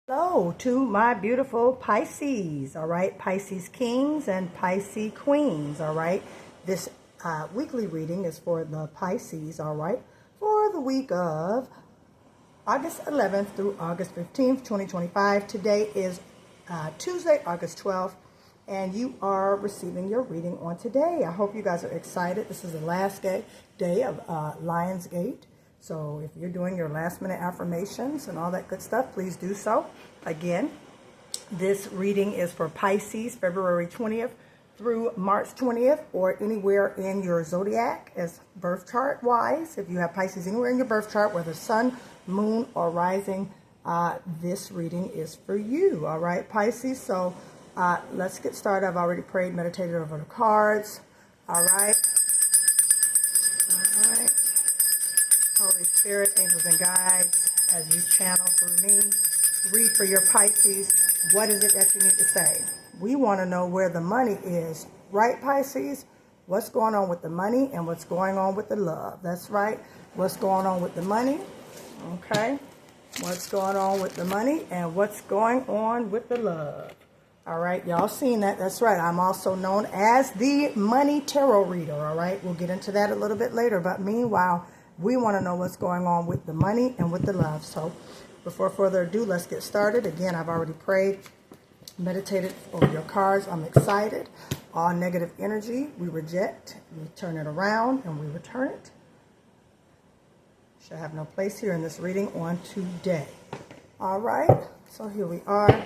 Hello to my beautiful Pisces, all right? Pisces kings and Pisces queens, all right? This weekly reading is for the Pisces, all right? For the week of August 11th through August 15th, 2025. Today is Tuesday, August 12th, and you are receiving your reading on today. I hope you guys are excited. This is the last day of Lionsgate. So if you're doing your last minute affirmations and all that good stuff, please do so. Again, this reading is for Pisces, February 20th through March 20th, or anywhere in your zodiac as birth chart wise. If you have Pisces anywhere in your birth chart, whether sun, moon, or rising, this reading is for you. All right, Pisces. So let's get started. I've already prayed, meditated over the cards. All right. All right. Holy Spirit, angels and guides, as you channel through me, read for your Pisces. What is it that you need to say? We want to know where the money is, right, Pisces? What's going on with the money and what's going on with the love? That's right. What's going on with the money? Okay. What's going on with the money and what's going on with the love? All right. Y'all seen that? That's right. I'm also known as the Money Tarot Reader. All right. We'll get into that a little bit later. But meanwhile, we want to know what's going on with the money and with the love. So before further ado, let's get started. Again, I've already prayed, meditated over your cards. I'm excited. All negative energy, we reject. We turn it around and we return it. Should have no place here in this reading on today. All right. So here we are.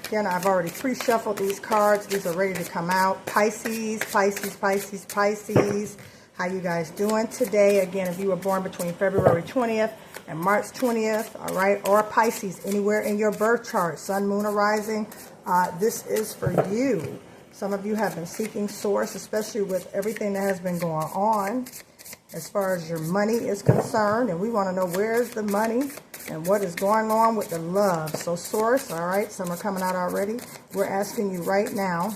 Again, I've already pre-shuffled these cards. These are ready to come out. Pisces, Pisces, Pisces, Pisces. How you guys doing today? Again, if you were born between February 20th and March 20th, all right, or Pisces, anywhere in your birth chart, sun, moon, or rising, this is for you. Some of you have been seeking source, especially with everything that has been going on as far as your money is concerned, and we want to know where's the money and what is going on with the love. So source, all right, some are coming out already. We're asking you right now,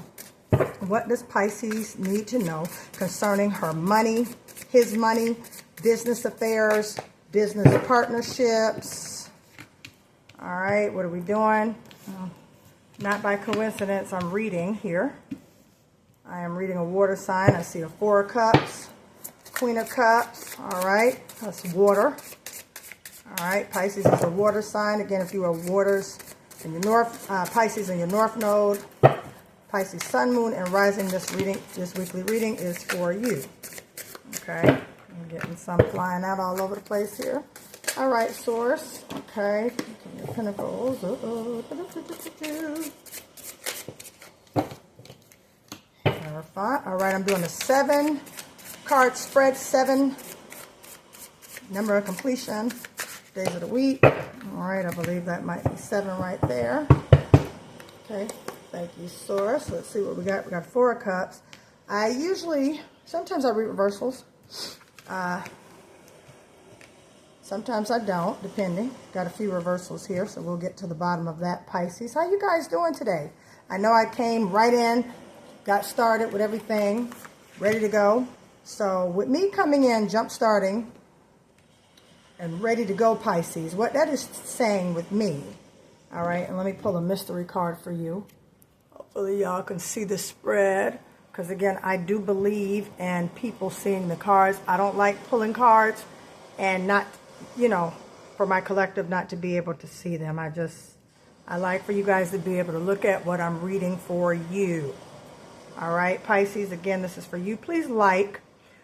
what does Pisces need to know concerning her money, his money, business affairs, business partnerships? All right, what are we doing? Not by coincidence, I'm reading here. I am reading a water sign. I see a Four of Cups, Queen of Cups. All right, that's water. All right, Pisces is a water sign. Again, if you are waters in your north, Pisces in your north node, Pisces, sun, moon, and rising, this weekly reading is for you. Okay, I'm getting some flying out all over the place here. All right, source. Okay, King of Pentacles. Clarify. All right, I'm doing a 7-card spread, 7 number of completion, days of the week. All right, I believe that might be 7 right there. Okay. Thank you, source. Let's see what we got. We got 4 of Cups. Sometimes I read reversals. Sometimes I don't, depending. Got a few reversals here, so we'll get to the bottom of that, Pisces. How you guys doing today? I know I came right in, got started with everything, ready to go. So with me coming in, jump starting, and ready to go, Pisces, what that is saying with me. All right, and let me pull a mystery card for you. Hopefully y'all can see the spread, because again, I do believe in people seeing the cards. I don't like pulling cards and not, for my collective not to be able to see them. I like for you guys to be able to look at what I'm reading for you. All right, Pisces, again, this is for you. Please like,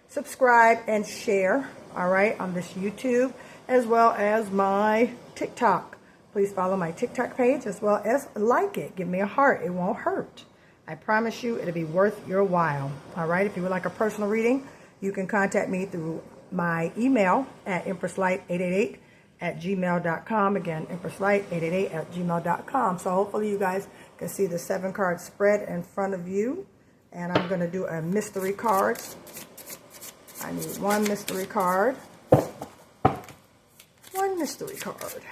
subscribe, and share, all right, on this YouTube, as well as my TikTok. Please follow my TikTok page as well as like it. Give me a heart. It won't hurt. I promise you it'll be worth your while. All right. If you would like a personal reading, you can contact me through my email at empresslight888@gmail.com. Again, empresslight888@gmail.com. So hopefully you guys can see the 7-card spread in front of you. And I'm going to do a mystery card. I need 1 mystery card. 1 mystery card.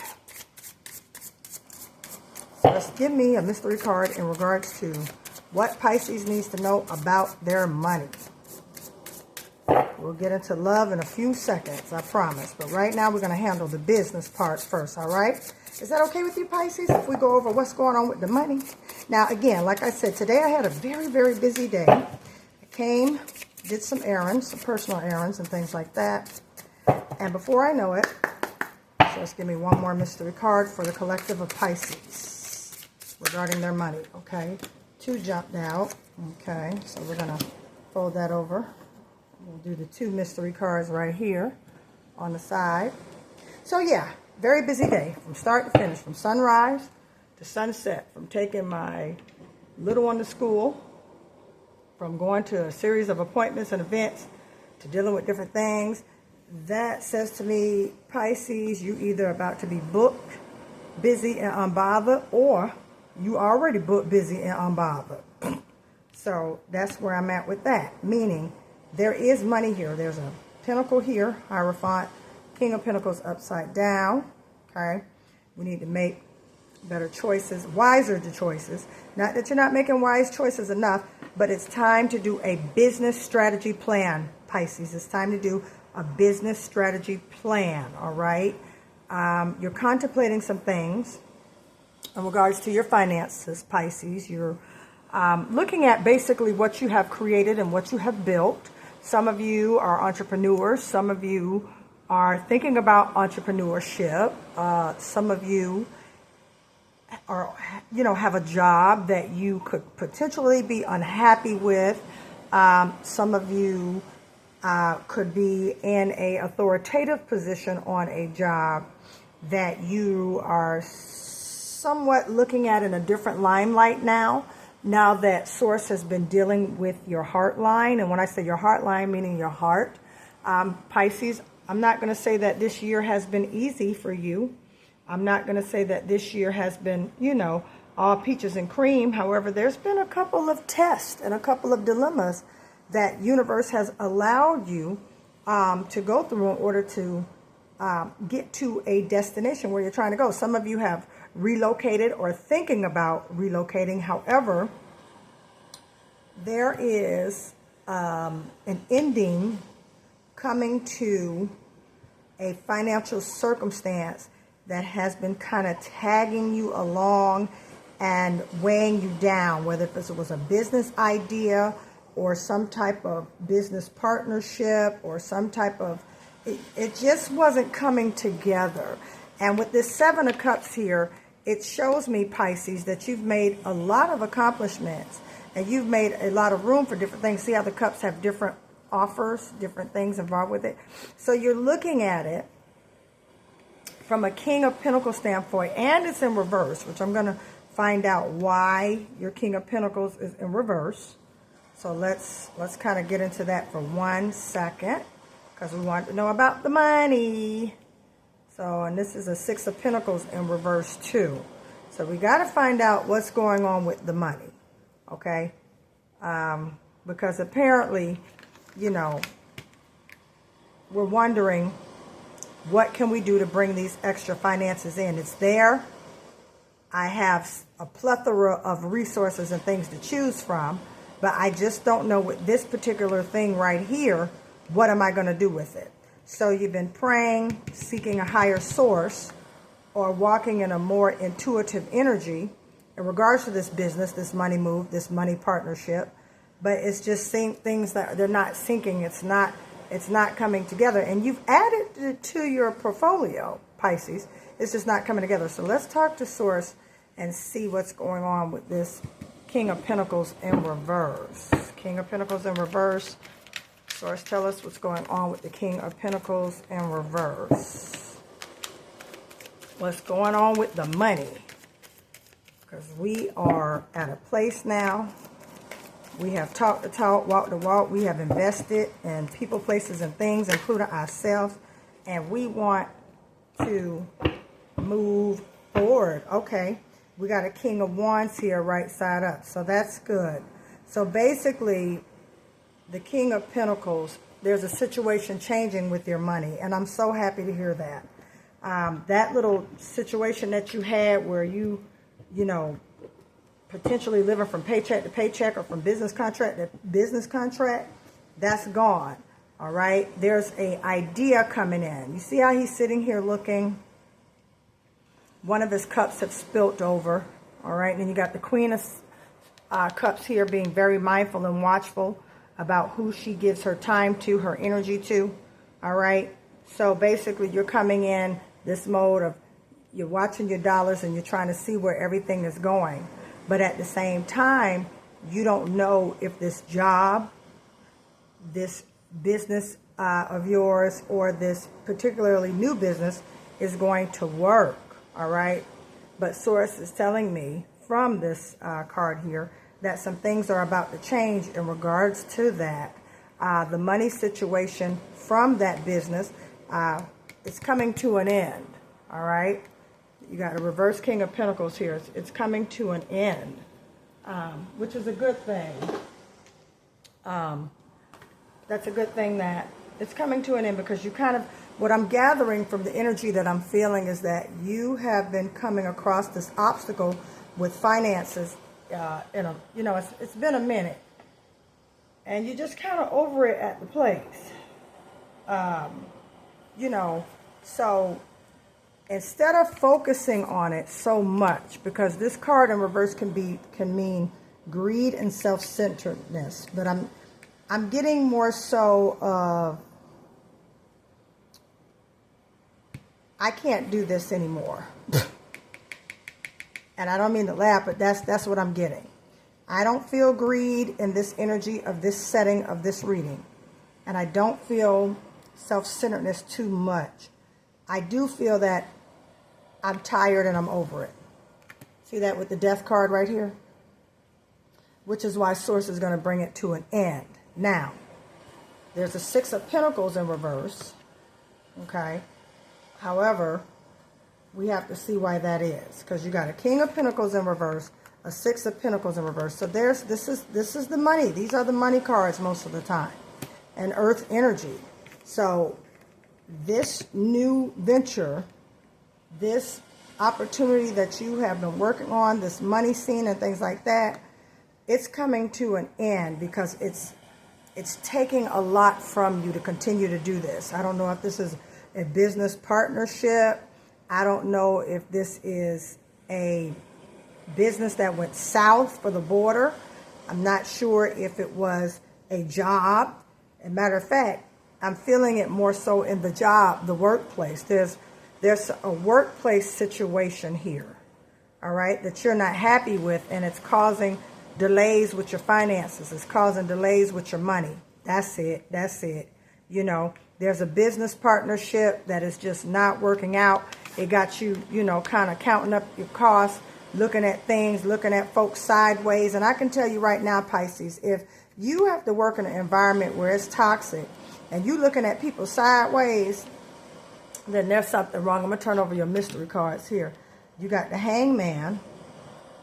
Just give me a mystery card in regards to what Pisces needs to know about their money. We'll get into love in a few seconds, I promise. But right now, we're going to handle the business part first, all right? Is that okay with you, Pisces, if we go over what's going on with the money? Now, again, like I said, today I had a very, very busy day. I came, did some errands, some personal errands and things like that. And before I know it, so let's give me one more mystery card for the collective of Pisces regarding their money, okay? 2 jumped out, okay? So we're going to fold that over. We'll do the 2 mystery cards right here on the side. So yeah, very busy day from start to finish, from sunrise to sunset, from taking my little one to school, from going to a series of appointments and events, to dealing with different things. That says to me, Pisces, you either about to be booked, busy, and unbothered, or you already booked, busy, and unbothered. So that's where I'm at with that, meaning there is money here. There's a Pentacle here, Hierophant, King of Pentacles upside down, okay? We need to make better choices, wiser choices. Not that you're not making wise choices enough, but it's time to do a business strategy plan, Pisces. It's time to do a business strategy plan, all right? You're contemplating some things in regards to your finances, Pisces. You're looking at basically what you have created and what you have built. Some of you are entrepreneurs. Some of you are thinking about entrepreneurship. Some of you are, have a job that you could potentially be unhappy with. Some of you could be in a authoritative position on a job that you are somewhat looking at in a different limelight now that Source has been dealing with your heart line. And when I say your heart line, meaning your heart, Pisces, I'm not going to say that this year has been easy for you. I'm not going to say that this year has been, all peaches and cream. However, there's been a couple of tests and a couple of dilemmas that universe has allowed you to go through in order to get to a destination where you're trying to go. Some of you have relocated or thinking about relocating. However, there is an ending coming to a financial circumstance that has been kind of tagging you along and weighing you down, whether it was a business idea or some type of business partnership or some type of, it just wasn't coming together. And with this 7 of Cups here, it shows me, Pisces, that you've made a lot of accomplishments and you've made a lot of room for different things. See how the cups have different offers, different things involved with it. So you're looking at it from a King of Pentacles standpoint, and it's in reverse, which I'm going to find out why your King of Pentacles is in reverse. So let's kind of get into that for 1 second, because we want to know about the money. So, and this is a 6 of Pentacles in reverse too. So we got to find out what's going on with the money, okay? Because apparently, we're wondering, what can we do to bring these extra finances in? It's there. I have a plethora of resources and things to choose from, but I just don't know with this particular thing right here, what am I going to do with it? So you've been praying, seeking a higher source, or walking in a more intuitive energy in regards to this business, this money move, this money partnership. But it's just things that they're not syncing. It's not coming together. And you've added it to your portfolio, Pisces. It's just not coming together. So let's talk to Source and see what's going on with this King of Pentacles in reverse. King of Pentacles in reverse. Source, tell us what's going on with the King of Pentacles in reverse. What's going on with the money? Because we are at a place now. We have talked the talk, walked the walk. We have invested in people, places, and things, including ourselves. And we want to move forward. Okay. We got a King of Wands here right side up. So that's good. So basically, the King of Pentacles, there's a situation changing with your money. And I'm so happy to hear that. That little situation that you had where you potentially living from paycheck to paycheck or from business contract to business contract, that's gone. All right. There's an idea coming in. You see how he's sitting here looking? one of his cups have spilt over. All right, and then you got the Queen of Cups here, being very mindful and watchful about who she gives her time to, her energy to. All right, so basically you're coming in this mode of you're watching your dollars and you're trying to see where everything is going. But at the same time, you don't know if this job, this business of yours, or this particularly new business is going to work. All right, but Source is telling me from this card here that some things are about to change in regards to that. The money situation from that business is coming to an end. All right, you got a reverse King of Pentacles here. It's coming to an end, which is a good thing. That's a good thing that it's coming to an end, because you kind of, what I'm gathering from the energy that I'm feeling is that you have been coming across this obstacle with finances it's been a minute, and you're just kind of over it at the place. So instead of focusing on it so much, because this card in reverse can mean greed and self-centeredness, but I'm getting more so of, I can't do this anymore. And I don't mean to laugh, but that's what I'm getting. I don't feel greed in this energy of this setting of this reading. And I don't feel self-centeredness too much. I do feel that I'm tired and I'm over it. See that with the Death card right here? Which is why Source is going to bring it to an end. Now, there's a Six of Pentacles in reverse. Okay? However, we have to see why that is, because you got a King of Pentacles in reverse, a Six of Pentacles in reverse. So this is the money. These are the money cards most of the time, and Earth energy. So this new venture, this opportunity that you have been working on, this money scene and things like that, it's coming to an end, because it's taking a lot from you to continue to do this. I don't know if this is a business partnership. I don't know if this is a business that went south for the border. I'm not sure if it was a job. As a matter of fact, I'm feeling it more so in the job, the workplace. There's a workplace situation here, all right, that you're not happy with, and it's causing delays with your finances. It's causing delays with your money. That's it. There's a business partnership that is just not working out. It got you, kind of counting up your costs, looking at things, looking at folks sideways. And I can tell you right now, Pisces, if you have to work in an environment where it's toxic and you looking at people sideways, then there's something wrong. I'm going to turn over your mystery cards here. You got the Hangman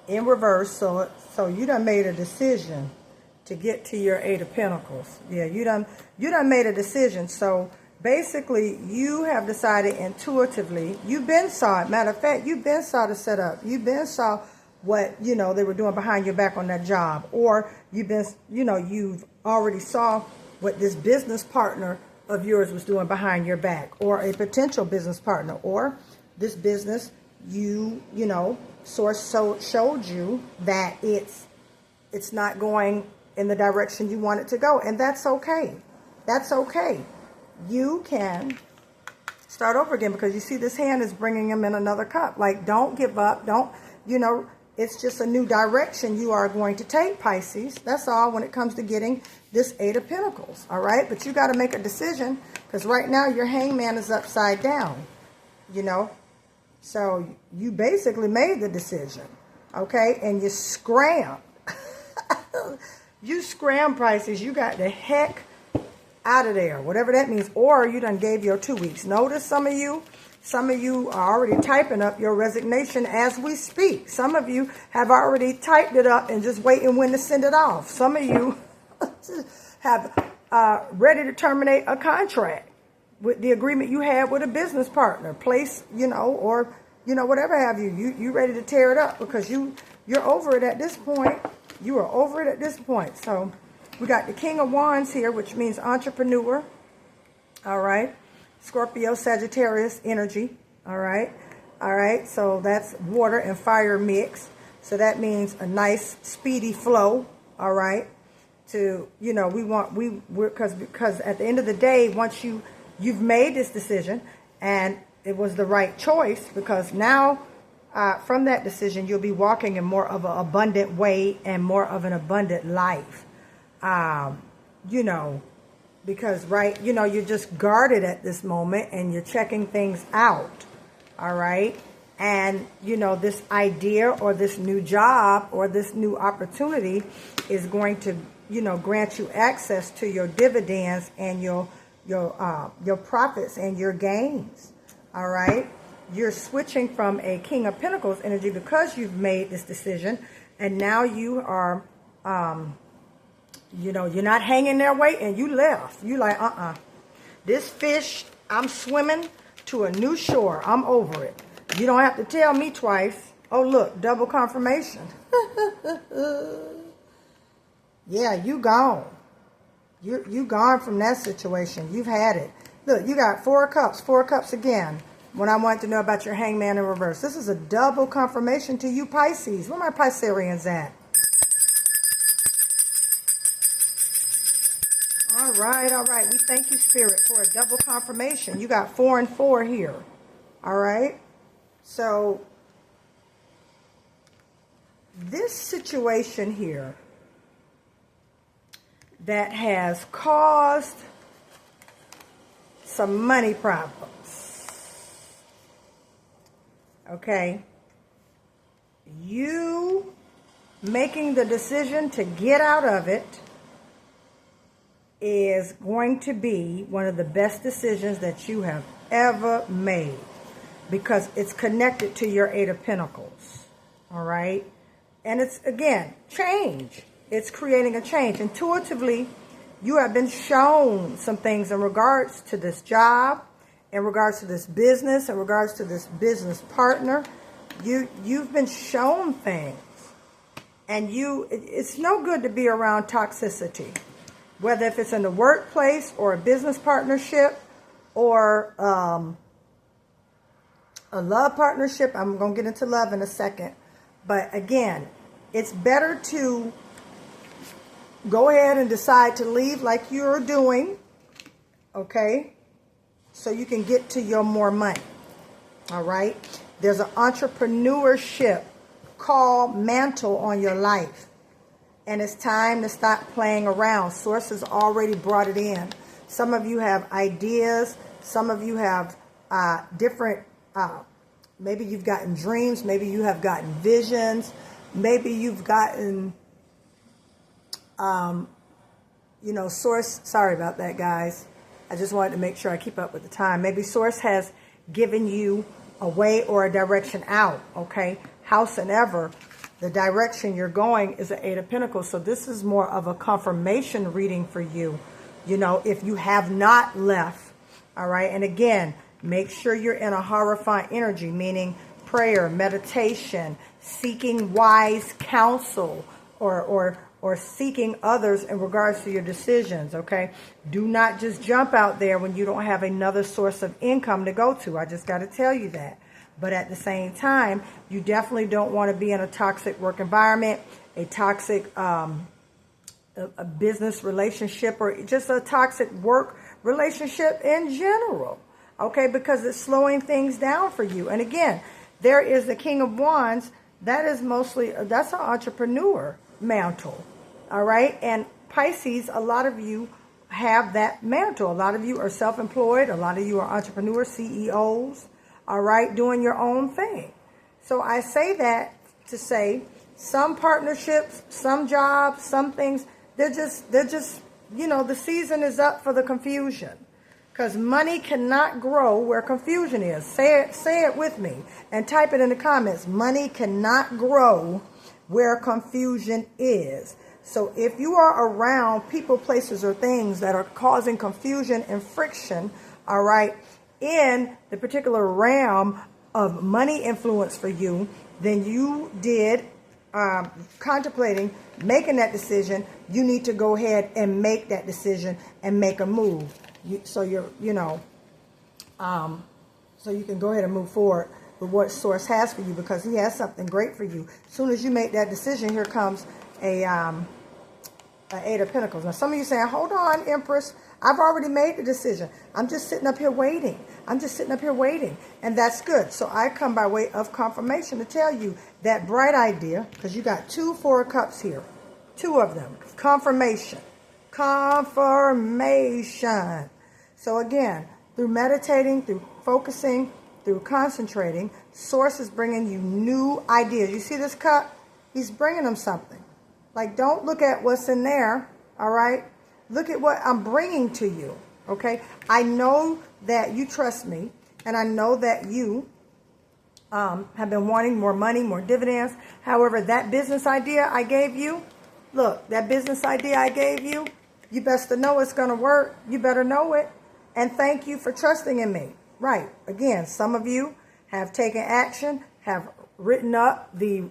in reverse. So you done made a decision to get to your Eight of Pentacles. Yeah, you done made a decision. So basically, you have decided intuitively. You've been saw it. Matter of fact, you've been saw the setup. You've been saw what they were doing behind your back on that job, or you've already saw what this business partner of yours was doing behind your back, or a potential business partner, or this business Source showed you that it's not going in the direction you want it to go, and that's okay. That's okay. You can start over again, because you see this hand is bringing him in another cup. Like, don't give up. Don't, it's just a new direction you are going to take, Pisces. That's all when it comes to getting this Eight of Pentacles, all right? But you got to make a decision, because right now your Hangman is upside down, So you basically made the decision, okay? And you scram. You scram, Pisces. You got the heck out of there, whatever that means. Or you done gave your 2 weeks notice. Some of you are already typing up your resignation as we speak. Some of you have already typed it up and just waiting when to send it off. Some of you have ready to terminate a contract with the agreement you had with a business partner, place, or whatever have you. You ready to tear it up, because you're over it at this point. You are over it at this point. So we got the King of Wands here, which means entrepreneur. All right. Scorpio, Sagittarius energy. All right. All right, so that's water and fire mix. So that means a nice speedy flow. All right, to, you know, because at the end of the day, once you've made this decision and it was the right choice, because now from that decision you'll be walking in more of an abundant way and more of an abundant life. You know, because you're just guarded at this moment and you're checking things out. All right. And, you know, this idea or this new job or this new opportunity is going to, you know, grant you access to your dividends and your profits and your gains. All right. You're switching from a King of Pentacles energy because you've made this decision. And now you are, you know, you're not hanging there waiting. You left. You like, this fish, I'm swimming to a new shore. I'm over it. You don't have to tell me twice. Oh, look, double confirmation. Yeah, you gone. You gone from that situation. You've had it. Look, you got 4 cups. 4 cups again. When I wanted to know about your hangman in reverse. This is a double confirmation to you, Pisces. Where my Pisceans at? All right, all right. We thank you, Spirit, for a double confirmation. You got 4 and 4 here. All right. So this situation here that has caused some money problems. Okay. You making the decision to get out of it is going to be one of the best decisions that you have ever made, because it's connected to your 8 of Pentacles. All right. And it's, again, change. It's creating a change. Intuitively, you have been shown some things in regards to this job, in regards to this business, in regards to this business partner. You've been shown things. And it's no good to be around toxicity, whether if it's in the workplace or a business partnership or a love partnership. I'm going to get into love in a second. But again, it's better to go ahead and decide to leave like you're doing, okay, so you can get to your more money. All right. There's an entrepreneurship call mantle on your life. And it's time to stop playing around. Source has already brought it in. Some of you have ideas. Some of you have different, maybe you've gotten dreams. Maybe you have gotten visions. Maybe you've gotten, you know, Source. Sorry about that, guys. I just wanted to make sure I keep up with the time. Maybe Source has given you a way or a direction out, okay? Howsoever, the direction you're going is an 8 of Pentacles. So this is more of a confirmation reading for you, you know, if you have not left. All right. And again, make sure you're in a horrifying energy, meaning prayer, meditation, seeking wise counsel, or seeking others in regards to your decisions. Okay. Do not just jump out there when you don't have another source of income to go to. I just got to tell you that. But at the same time, you definitely don't want to be in a toxic work environment, a toxic a business relationship, or just a toxic work relationship in general. Okay, because it's slowing things down for you. And again, there is the King of Wands. That is mostly, that's an entrepreneur mantle. All right. And Pisces, a lot of you have that mantle. A lot of you are self-employed. A lot of you are entrepreneurs, CEOs. All right, doing your own thing. So I say that to say some partnerships, some jobs, some things, they're just, you know, the season is up for the confusion, because money cannot grow where confusion is. Say it with me and type it in the comments. Money cannot grow where confusion is. So if you are around people, places, or things that are causing confusion and friction, all right, in the particular realm of money influence for you, then you did contemplating making that decision. You need to go ahead and make that decision and make a move. So you can go ahead and move forward. with what Source has for you, because he has something great for you. As soon as you make that decision, here comes an Eight of Pentacles. Now, some of you saying, hold on, Empress. I've already made the decision. I'm just sitting up here waiting. I'm just sitting up here waiting. And that's good. So I come by way of confirmation to tell you that bright idea, because you got 2 Four of Cups here. 2 of them. Confirmation. Confirmation. So again, through meditating, through focusing, through concentrating, Source is bringing you new ideas. You see this cup? He's bringing them something. Like, don't look at what's in there, all right? Look at what I'm bringing to you, okay? I know that you trust me, and I know that you have been wanting more money, more dividends. However, that business idea I gave you, look, that business idea I gave you, you best to know it's going to work. You better know it. And thank you for trusting in me. Right. Again, some of you have taken action, have written up the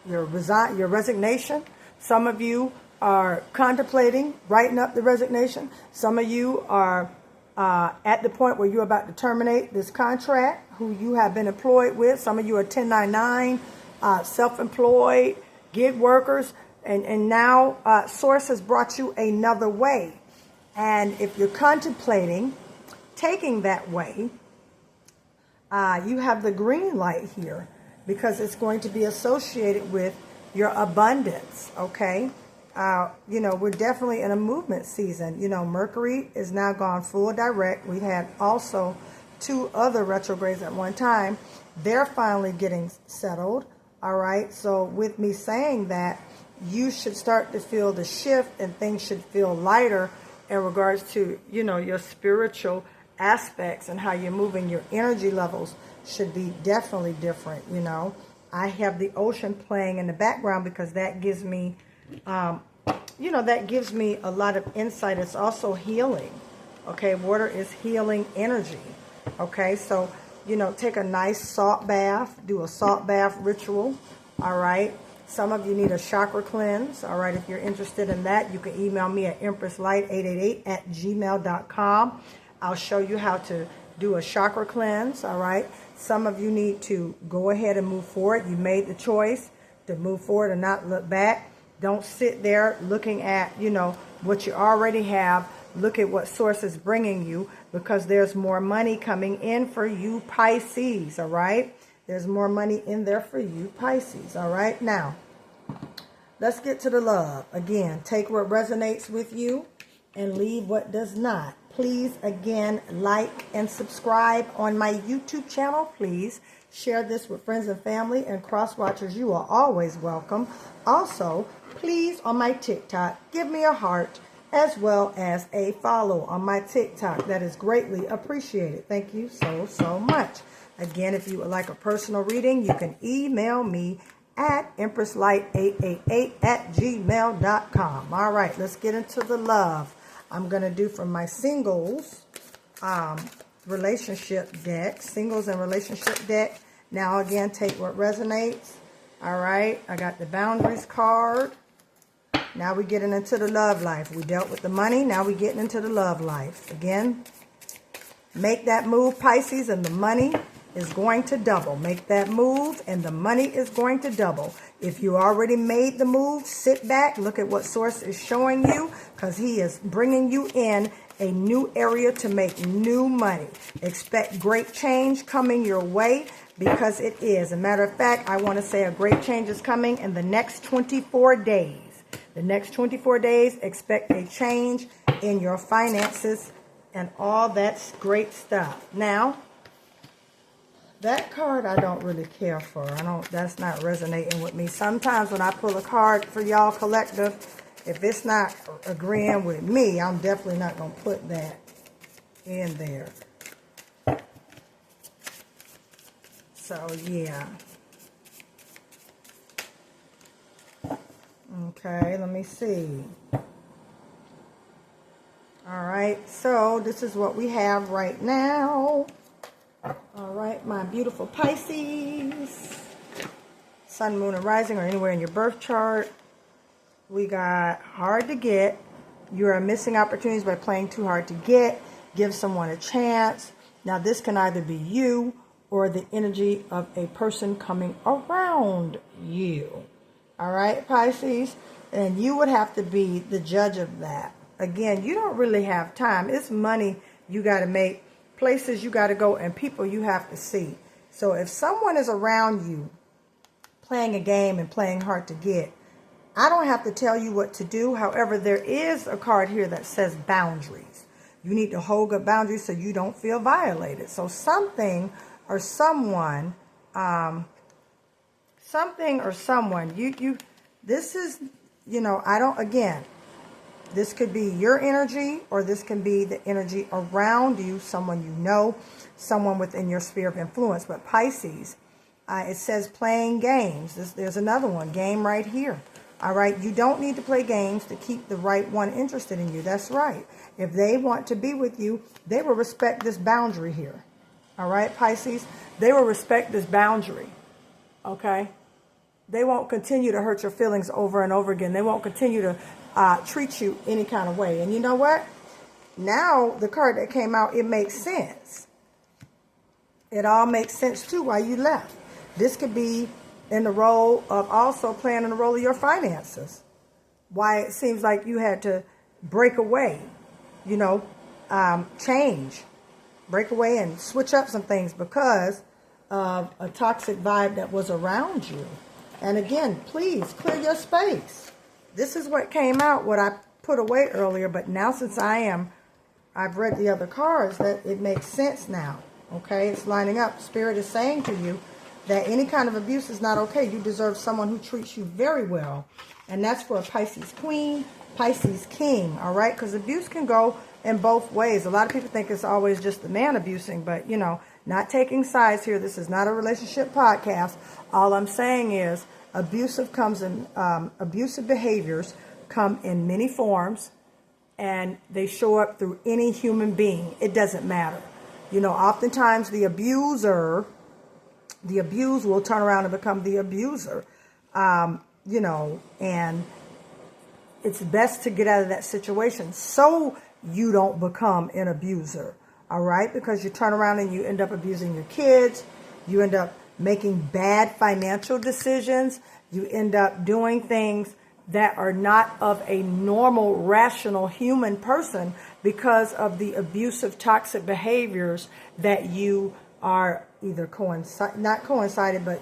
your resignation. Some of you are contemplating writing up the resignation. Some of you are at the point where you're about to terminate this contract, who you have been employed with. Some of you are 1099, self-employed, gig workers. And now Source has brought you another way. And if you're contemplating taking that way, you have the green light here, because it's going to be associated with your abundance, okay? You know, we're definitely in a movement season. You know, Mercury is now gone full direct. We had also 2 other retrogrades at one time. They're finally getting settled, all right? So with me saying that, you should start to feel the shift, and things should feel lighter in regards to, you know, your spiritual aspects and how you're moving. Your energy levels should be definitely different, you know. I have the ocean playing in the background because that gives me, you know, that gives me a lot of insight. It's also healing, okay? Water is healing energy, okay? So, you know, take a nice salt bath, do a salt bath ritual, all right? Some of you need a chakra cleanse, all right? If you're interested in that, you can email me at empresslight888@gmail.com. I'll show you how to do a chakra cleanse, all right? Some of you need to go ahead and move forward. You made the choice to move forward and not look back. Don't sit there looking at, you know, what you already have. Look at what Source is bringing you, because there's more money coming in for you, Pisces, all right? There's more money in there for you, Pisces, all right? Now, let's get to the love. Again, take what resonates with you and leave what does not. Please, again, like and subscribe on my YouTube channel. Please share this with friends and family, and cross-watchers, you are always welcome. Also, please, on my TikTok, give me a heart as well as a follow on my TikTok. That is greatly appreciated. Thank you so, so much. Again, if you would like a personal reading, you can email me at empresslight888@gmail.com. All right, let's get into the love. I'm going to do from my singles relationship deck, singles and relationship deck. Now, again, take what resonates. All right, I got the boundaries card. Now we're getting into the love life. We dealt with the money. Now we're getting into the love life. Again, make that move, Pisces, and the money is going to double. Make that move and the money is going to double. If you already made the move, sit back, look at what Source is showing you, because he is bringing you in a new area to make new money. Expect great change coming your way, because it is. As a matter of fact, I want to say a great change is coming in the next 24 days. The next 24 days, expect a change in your finances and all that great stuff. Now, that card I don't really care for. That's not resonating with me. Sometimes when I pull a card for y'all collective, if it's not agreeing with me, I'm definitely not going to put that in there. So, yeah. Okay, let me see. All right, so this is what we have right now. All right, my beautiful Pisces, sun, moon, and rising, or anywhere in your birth chart. We got hard to get. You are missing opportunities by playing too hard to get. Give someone a chance. Now, this can either be you or the energy of a person coming around you. All right, Pisces? And you would have to be the judge of that. Again, you don't really have time. It's money you got to make, places you got to go, and people you have to see. So if someone is around you playing a game and playing hard to get, I don't have to tell you what to do. However, there is a card here that says boundaries. You need to hold good boundaries so you don't feel violated. So something or someone, this is, again, this could be your energy, or this can be the energy around you, someone you know, someone within your sphere of influence. But Pisces, it says playing games. There's another one, game right here. All right, you don't need to play games to keep the right one interested in you. That's right. If they want to be with you, they will respect this boundary here. All right, Pisces, they will respect this boundary. Okay? They won't continue to hurt your feelings over and over again. They won't continue to treat you any kind of way. And you know what? Now, the card that came out, it makes sense. It all makes sense, too, why you left. This could be in the role of also playing in the role of your finances. Why it seems like you had to break away, change, break away and switch up some things because of a toxic vibe that was around you. And again, please clear your space. This is what came out, what I put away earlier, but now since I've read the other cards, that it makes sense now. Okay, it's lining up. Spirit is saying to you that any kind of abuse is not okay. You deserve someone who treats you very well. And that's for a Pisces Queen, Pisces King, all right? Because abuse can go in both ways. A lot of people think it's always just the man abusing, but, not taking sides here. This is not a relationship podcast. All I'm saying is abusive behaviors come in many forms, and they show up through any human being. It doesn't matter. Oftentimes the abused will turn around and become the abuser. And it's best to get out of that situation so you don't become an abuser. All right? Because you turn around and you end up abusing your kids. You end up making bad financial decisions. You end up doing things that are not of a normal, rational human person because of the abusive, toxic behaviors that you are either not coincided, but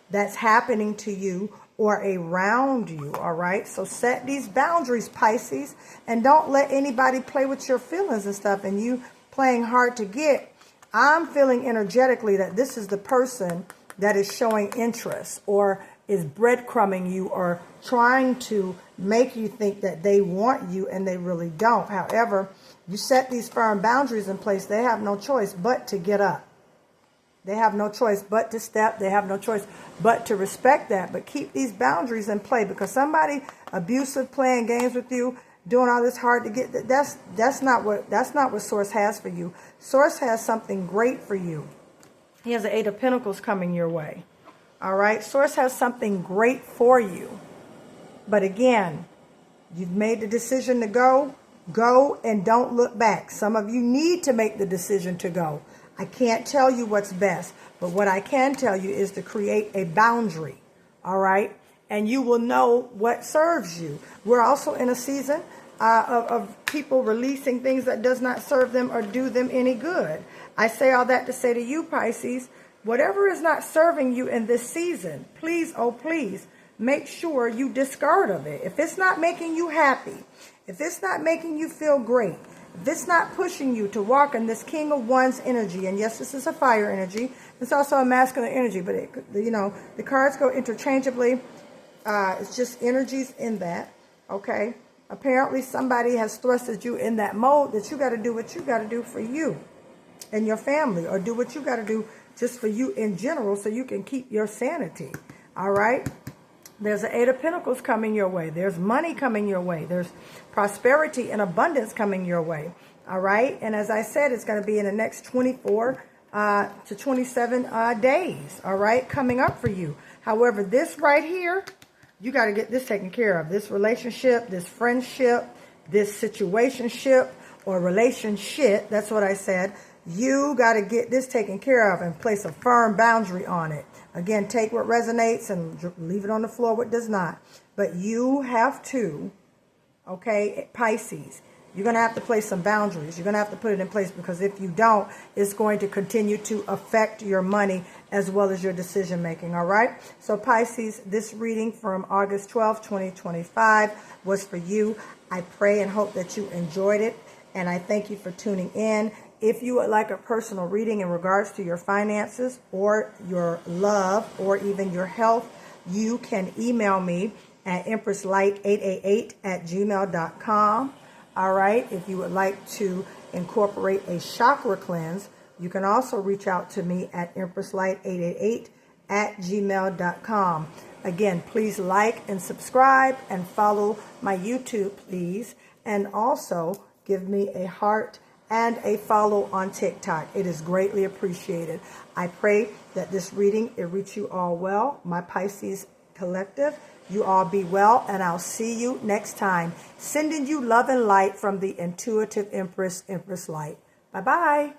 that's happening to you or around you. All right, so set these boundaries, Pisces, and don't let anybody play with your feelings and stuff. And you playing hard to get, I'm feeling energetically that this is the person that is showing interest or is breadcrumbing you or trying to make you think that they want you and they really don't. However, you set these firm boundaries in place, they have no choice but to get up. They have no choice but to step. They have no choice but to respect that. But keep these boundaries in play, because somebody abusive, playing games with you, doing all this hard to get, that's not what Source has for you. Source has something great for you. He has the Eight of Pentacles coming your way. All right, Source has something great for you. But again, you've made the decision to go and don't look back. Some of you need to make the decision to go. I can't tell you what's best, but what I can tell you is to create a boundary, all right? And you will know what serves you. We're also in a season of people releasing things that does not serve them or do them any good. I say all that to say to you, Pisces, whatever is not serving you in this season, please, oh please, make sure you discard of it. If it's not making you happy, if it's not making you feel great, if it's not pushing you to walk in this King of Wands energy, and yes, this is a fire energy, it's also a masculine energy, but the cards go interchangeably. It's just energies in that, okay? Apparently somebody has thrusted you in that mode that you got to do what you got to do for you and your family, or do what you got to do just for you in general so you can keep your sanity, all right? There's an Eight of Pentacles coming your way. There's money coming your way. There's prosperity and abundance coming your way. All right. And as I said, it's going to be in the next 24 to 27 days. All right. Coming up for you. However, this right here, you got to get this taken care of. This relationship, this friendship, this situationship or relationship. That's what I said. You got to get this taken care of and place a firm boundary on it. Again, take what resonates and leave it on the floor what does not. But you have to, okay, Pisces, you're going to have to place some boundaries. You're going to have to put it in place, because if you don't, it's going to continue to affect your money as well as your decision making, all right? So Pisces, this reading from August 12, 2025 was for you. I pray and hope that you enjoyed it, and I thank you for tuning in. If you would like a personal reading in regards to your finances or your love or even your health, you can email me at empresslight888@gmail.com. All right. If you would like to incorporate a chakra cleanse, you can also reach out to me at empresslight888@gmail.com. Again, please like and subscribe and follow my YouTube, please. And also give me a heart and a follow on TikTok. It is greatly appreciated. I pray that this reading, it reach you all well. My Pisces collective, you all be well, and I'll see you next time. Sending you love and light from the intuitive Empress, Empress Light. Bye-bye.